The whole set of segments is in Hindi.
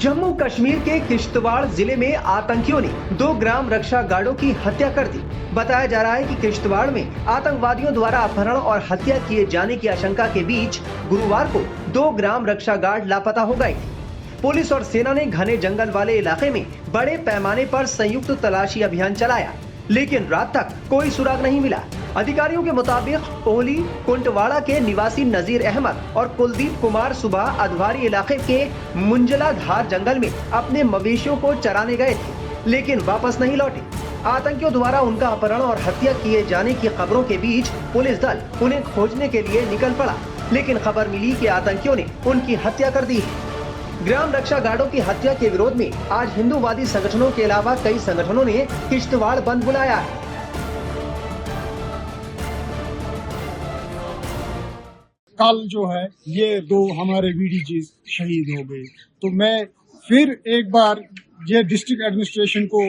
जम्मू कश्मीर के किश्तवाड़ जिले में आतंकियों ने 2 ग्राम रक्षा गार्डों की हत्या कर दी। बताया जा रहा है कि किश्तवाड़ में आतंकवादियों द्वारा अपहरण और हत्या किए जाने की आशंका के बीच गुरुवार को 2 ग्राम रक्षा गार्ड लापता हो गए थे। पुलिस और सेना ने घने जंगल वाले इलाके में बड़े पैमाने पर संयुक्त तलाशी अभियान चलाया, लेकिन रात तक कोई सुराग नहीं मिला। अधिकारियों के मुताबिक ओहली कुंटवाड़ा के निवासी नजीर अहमद और कुलदीप कुमार सुबह अधवारी इलाके के मुंजला धार जंगल में अपने मवेशियों को चराने गए थे, लेकिन वापस नहीं लौटे। आतंकियों द्वारा उनका अपहरण और हत्या किए जाने की खबरों के बीच पुलिस दल उन्हें खोजने के लिए निकल पड़ा, लेकिन खबर मिली कि आतंकियों ने उनकी हत्या कर दी है। ग्राम रक्षा गार्डों की हत्या के विरोध में आज हिंदूवादी संगठनों के अलावा कई संगठनों ने किश्तवाड़ बंद बुलाया है। कल जो है ये 2 हमारे वीडीजी शहीद हो गए, तो मैं फिर एक बार ये डिस्ट्रिक्ट एडमिनिस्ट्रेशन को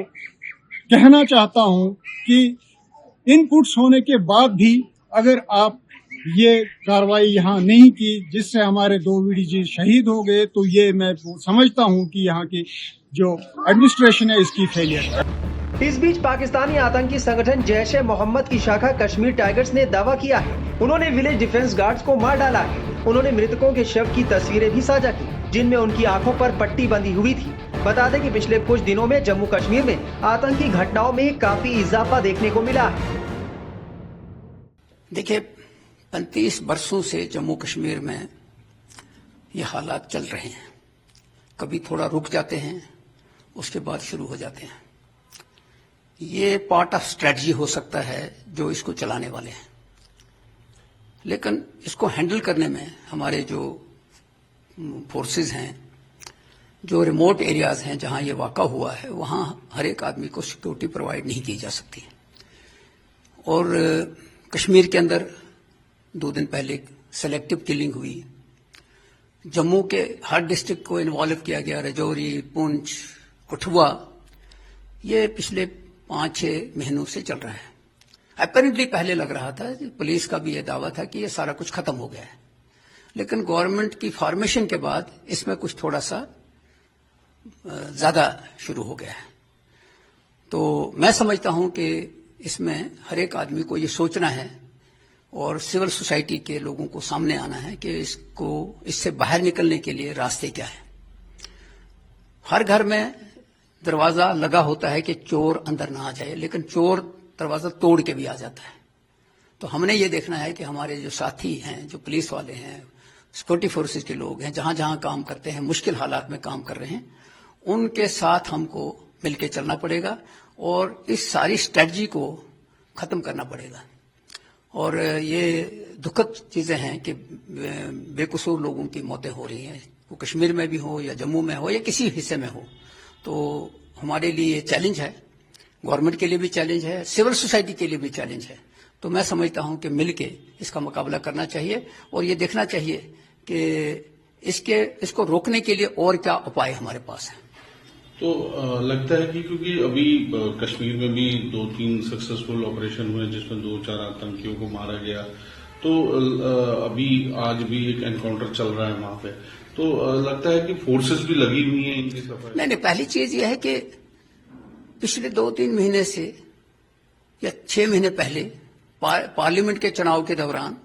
कहना चाहता हूं कि इनपुट्स होने के बाद भी अगर आप ये कार्रवाई यहाँ नहीं की जिससे हमारे 2 वीडीजी शहीद हो गए, तो ये मैं समझता हूँ कि यहाँ की जो एडमिनिस्ट्रेशन है इसकी फेलियर है। इस बीच पाकिस्तानी आतंकी संगठन जैश ए मोहम्मद की शाखा कश्मीर टाइगर्स ने दावा किया है उन्होंने विलेज डिफेंस गार्ड्स को मार डाला है। उन्होंने मृतकों के शव की तस्वीरें भी साझा की, जिनमें उनकी आंखों पर पट्टी बंधी हुई थी। बता दें कि पिछले कुछ दिनों में जम्मू कश्मीर में आतंकी घटनाओं में काफी इजाफा देखने को मिला है। देखिए, 35 वर्षों से जम्मू कश्मीर में ये हालात चल रहे हैं। कभी थोड़ा रुक जाते हैं, उसके बाद शुरू हो जाते हैं। ये पार्ट ऑफ स्ट्रेटजी हो सकता है जो इसको चलाने वाले हैं, लेकिन इसको हैंडल करने में हमारे जो फोर्सेस हैं, जो रिमोट एरियाज हैं जहां ये वाक़ा हुआ है, वहां हर एक आदमी को सिक्योरिटी प्रोवाइड नहीं की जा सकती। और कश्मीर के अंदर 2 दिन पहले सेलेक्टिव किलिंग हुई। जम्मू के हर डिस्ट्रिक्ट को इन्वॉल्व किया गया, राजौरी, पुंछ, कठुआ। ये पिछले 5-6 महीनों से चल रहा है। अपेरेंटली पहले लग रहा था, पुलिस का भी ये दावा था कि ये सारा कुछ खत्म हो गया है, लेकिन गवर्नमेंट की फॉर्मेशन के बाद इसमें कुछ थोड़ा सा ज्यादा शुरू हो गया है। तो मैं समझता हूं कि इसमें हर एक आदमी को ये सोचना है और सिविल सोसाइटी के लोगों को सामने आना है कि इससे बाहर निकलने के लिए रास्ते क्या है। हर घर में दरवाजा लगा होता है कि चोर अंदर ना आ जाए, लेकिन चोर दरवाजा तोड़ के भी आ जाता है। तो हमने ये देखना है कि हमारे जो साथी हैं, जो पुलिस वाले हैं, सिक्योरिटी फोर्सेस के लोग हैं, जहां जहां काम करते हैं, मुश्किल हालात में काम कर रहे हैं, उनके साथ हमको मिलकर चलना पड़ेगा और इस सारी स्ट्रेटजी को खत्म करना पड़ेगा। और ये दुखद चीजें हैं कि बेकसूर लोगों की मौतें हो रही हैं, वो कश्मीर में भी हो या जम्मू में हो या किसी हिस्से में हो। तो हमारे लिए चैलेंज है, गवर्नमेंट के लिए भी चैलेंज है, सिविल सोसाइटी के लिए भी चैलेंज है। तो मैं समझता हूं कि मिलके इसका मुकाबला करना चाहिए और ये देखना चाहिए कि इसको रोकने के लिए और क्या उपाय हमारे पास है। तो लगता है कि क्योंकि अभी कश्मीर में भी 2-3 सक्सेसफुल ऑपरेशन हुए जिसमें 2-4 आतंकियों को मारा गया, तो अभी आज भी एक एनकाउंटर चल रहा है वहां पे, तो लगता है कि फोर्सेस भी लगी हुई हैं इनकी सफाई। नहीं, पहली चीज यह है कि पिछले 2-3 महीने से या 6 महीने पहले पार्लियामेंट के चुनाव के दौरान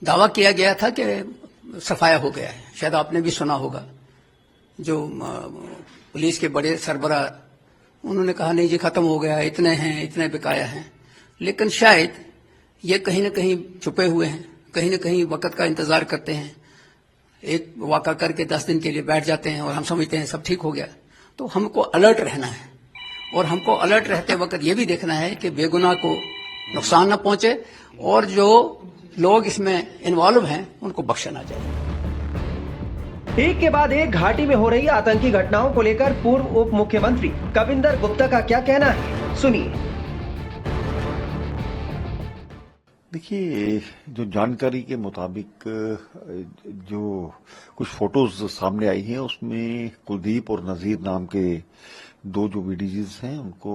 दावा किया गया था कि सफाया हो गया है। शायद आपने भी सुना होगा, जो पुलिस के बड़े सरबराह उन्होंने कहा नहीं जी खत्म हो गया, इतने हैं, इतने बिकाया हैं। लेकिन शायद ये कहीं न कहीं छुपे हुए हैं, कहीं न कहीं वक्त का इंतजार करते हैं, एक वाक़ा करके 10 दिन के लिए बैठ जाते हैं और हम समझते हैं सब ठीक हो गया। तो हमको अलर्ट रहना है और हमको अलर्ट रहते वक्त ये भी देखना है कि बेगुनाह को नुकसान न पहुंचे और जो लोग इसमें इन्वॉल्व हैं उनको बख्शा ना जाए। एक के बाद एक घाटी में हो रही आतंकी घटनाओं को लेकर पूर्व उप मुख्यमंत्री कविंदर गुप्ता का क्या कहना है, सुनिए। देखिए, जो जानकारी के मुताबिक जो कुछ फोटोज सामने आई हैं उसमें कुलदीप और नजीर नाम के 2 जो वीडीजीज हैं उनको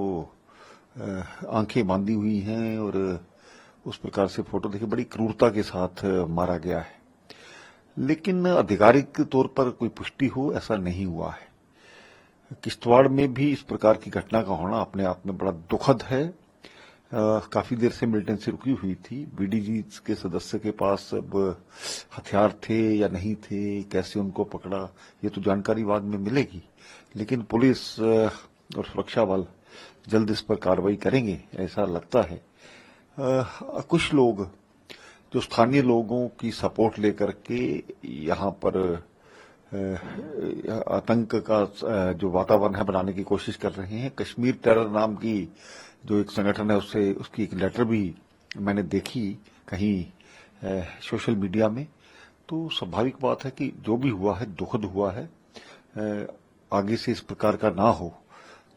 आंखें बांधी हुई हैं और उस प्रकार से फोटो देखिए बड़ी क्रूरता के साथ मारा गया है। लेकिन आधिकारिक तौर पर कोई पुष्टि हो ऐसा नहीं हुआ है। किश्तवाड़ में भी इस प्रकार की घटना का होना अपने आप में बड़ा दुखद है। काफी देर से मिलिटेंसी रुकी हुई थी। बीडीजी के सदस्य के पास अब हथियार थे या नहीं थे, कैसे उनको पकड़ा, ये तो जानकारी बाद में मिलेगी, लेकिन पुलिस और सुरक्षा बल जल्द इस पर कार्रवाई करेंगे ऐसा लगता है। कुछ लोग जो स्थानीय लोगों की सपोर्ट लेकर के यहाँ पर आतंक का जो वातावरण है बनाने की कोशिश कर रहे हैं। कश्मीर टेरर नाम की जो एक संगठन है उसकी एक लेटर भी मैंने देखी कहीं सोशल मीडिया में। तो स्वाभाविक बात है कि जो भी हुआ है दुखद हुआ है, आगे से इस प्रकार का ना हो।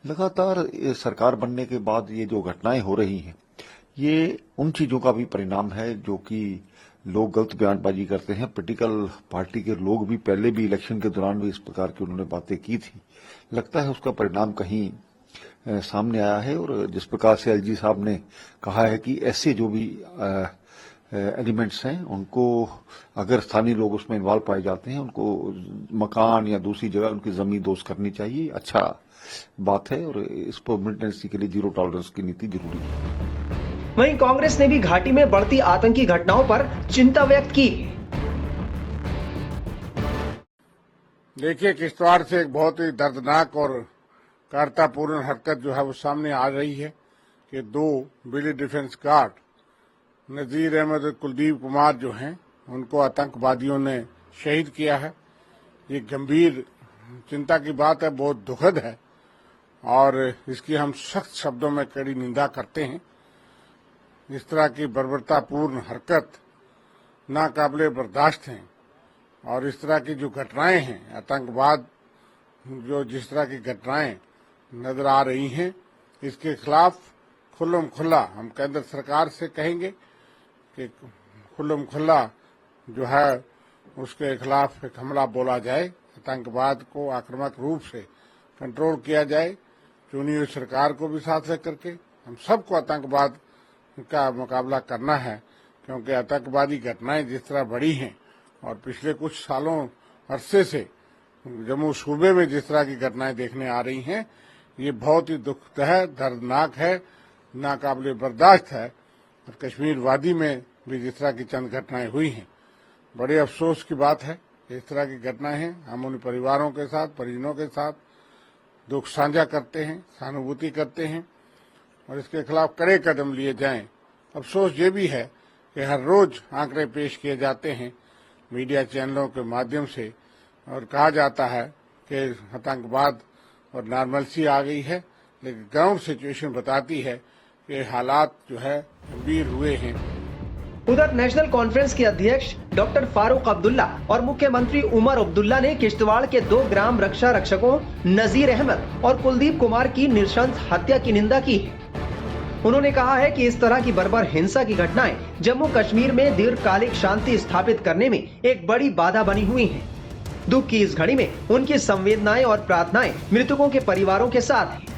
लगातार सरकार बनने के बाद ये जो घटनाएं हो रही हैं ये उन चीजों का भी परिणाम है जो कि लोग गलत बयानबाजी करते हैं। पॉलिटिकल पार्टी के लोग भी पहले भी इलेक्शन के दौरान भी इस प्रकार की उन्होंने बातें की थी। लगता है उसका परिणाम कहीं सामने आया है। और जिस प्रकार से एलजी साहब ने कहा है कि ऐसे जो भी एलिमेंट्स हैं उनको अगर स्थानीय लोग उसमें इन्वॉल्व पाए जाते हैं उनको मकान या दूसरी जगह उनकी जमीन दोस्त करनी चाहिए। अच्छा बात है और इस पर मिलिटेंसी के लिए जीरो टॉलरेंस की नीति जरूरी है। वहीं कांग्रेस ने भी घाटी में बढ़ती आतंकी घटनाओं पर चिंता व्यक्त की। देखिए, किश्तवाड़ से एक बहुत ही दर्दनाक और कायरतापूर्ण हरकत जो है वो सामने आ रही है कि 2 बिली डिफेंस गार्ड नजीर अहमद और कुलदीप कुमार जो हैं उनको आतंकवादियों ने शहीद किया है। ये गंभीर चिंता की बात है, बहुत दुखद है और इसकी हम सख्त शब्दों में कड़ी निंदा करते हैं। इस तरह की बर्बरतापूर्ण हरकत नाकाबिले बर्दाश्त है और इस तरह की जो घटनाएं हैं, आतंकवाद जो जिस तरह की घटनाएं नजर आ रही हैं, इसके खिलाफ खुल्लम खुल्ला हम केंद्र सरकार से कहेंगे कि खुल्लम खुल्ला जो है उसके खिलाफ एक हमला बोला जाए, आतंकवाद को आक्रामक रूप से कंट्रोल किया जाए। चुनी हुई सरकार को भी साथ लेकर के हम सबको आतंकवाद का मुकाबला करना है, क्योंकि आतंकवादी घटनाएं जिस तरह बढ़ी हैं और पिछले कुछ सालों अरसे से जम्मू सूबे में जिस तरह की घटनाएं देखने आ रही हैं, ये बहुत ही दुखद है, दर्दनाक है, नाकाबिले बर्दाश्त है। और कश्मीर वादी में भी जिस तरह की चंद घटनाएं हुई हैं, बड़े अफसोस की बात है। इस तरह की घटनाएं हैं, हम उन परिवारों के साथ, परिजनों के साथ दुख साझा करते हैं, सहानुभूति करते हैं और इसके खिलाफ कड़े कदम लिए जाएं। अफसोस ये भी है कि हर रोज आंकड़े पेश किए जाते हैं मीडिया चैनलों के माध्यम से और कहा जाता है कि आतंकवाद और नॉर्मलसी आ गई है, लेकिन ग्राउंड सिचुएशन बताती है कि हालात जो है गंभीर हुए हैं। उधर नेशनल कॉन्फ्रेंस के अध्यक्ष डॉक्टर फारूक अब्दुल्ला और मुख्यमंत्री उमर अब्दुल्ला ने किश्तवाड़ के 2 ग्राम रक्षा रक्षकों नजीर अहमद और कुलदीप कुमार की नृशंस हत्या की निंदा की है। उन्होंने कहा है कि इस तरह की बर्बर हिंसा की घटनाएं जम्मू कश्मीर में दीर्घकालिक शांति स्थापित करने में एक बड़ी बाधा बनी हुई हैं। दुख की इस घड़ी में उनकी संवेदनाएं और प्रार्थनाएं मृतकों के परिवारों के साथ हैं।